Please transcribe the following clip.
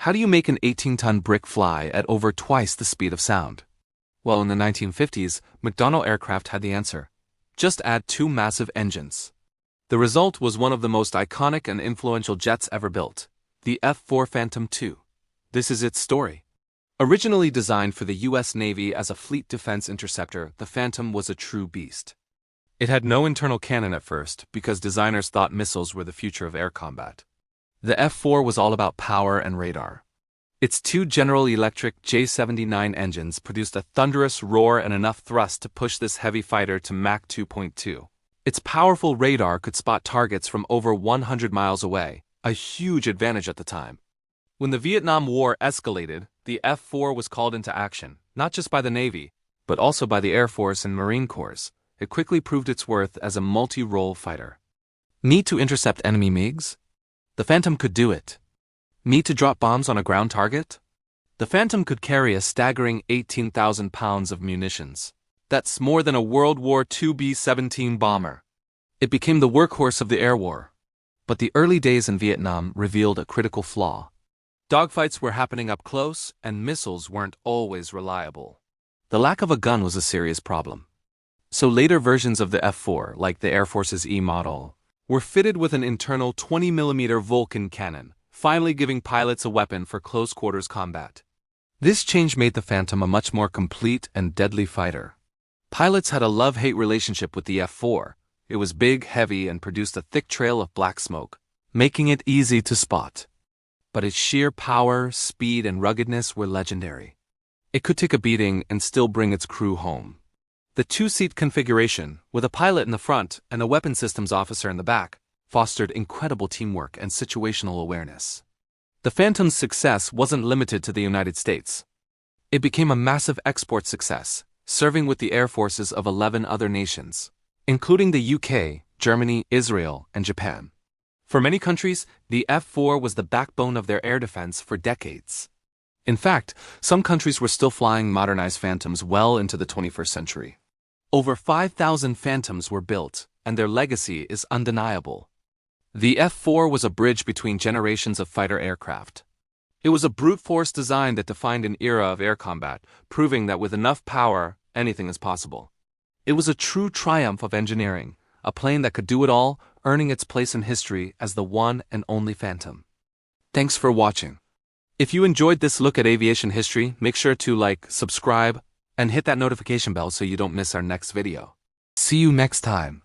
How do you make an 18-ton brick fly at over twice the speed of sound? Well, in the 1950s, McDonnell Aircraft had the answer. Just add two massive engines. The result was one of the most iconic and influential jets ever built, the F-4 Phantom II. This is its story. Originally designed for the U.S. Navy as a fleet defense interceptor, the Phantom was a true beast. It had no internal cannon at first because designers thought missiles were the future of air combat. The F-4 was all about power and radar. Its two General Electric J79 engines produced a thunderous roar and enough thrust to push this heavy fighter to Mach 2.2. Its powerful radar could spot targets from over 100 miles away, a huge advantage at the time. When the Vietnam War escalated, the F-4 was called into action, not just by the Navy, but also by the Air Force and Marine Corps. It quickly proved its worth as a multi-role fighter. Need to intercept enemy MiGs? The Phantom could do it. Need to drop bombs on a ground target? The Phantom could carry a staggering 18,000 pounds of munitions. That's more than a World War II B-17 bomber. It became the workhorse of the air war. But the early days in Vietnam revealed a critical flaw. Dogfights were happening up close, and missiles weren't always reliable. The lack of a gun was a serious problem. So later versions of the F-4, like the Air Force's E model, were fitted with an internal 20mm Vulcan cannon, finally giving pilots a weapon for close-quarters combat. This change made the Phantom a much more complete and deadly fighter. Pilots had a love-hate relationship with the F-4. It was big, heavy, and produced a thick trail of black smoke, making it easy to spot. But its sheer power, speed, and ruggedness were legendary. It could take a beating and still bring its crew home. The two-seat configuration, with a pilot in the front and a weapons systems officer in the back, fostered incredible teamwork and situational awareness. The Phantom's success wasn't limited to the United States. It became a massive export success, serving with the air forces of 11 other nations, including the UK, Germany, Israel, and Japan. For many countries, the F-4 was the backbone of their air defense for decades. In fact, some countries were still flying modernized Phantoms well into the 21st century. Over 5,000 Phantoms were built, and their legacy is undeniable. The F-4 was a bridge between generations of fighter aircraft. It was a brute force design that defined an era of air combat, proving that with enough power, anything is possible. It was a true triumph of engineering, a plane that could do it all, earning its place in history as the one and only Phantom. Thanks for watching. If you enjoyed this look at aviation history, make sure to like, subscribe, and hit that notification bell so you don't miss our next video. See you next time.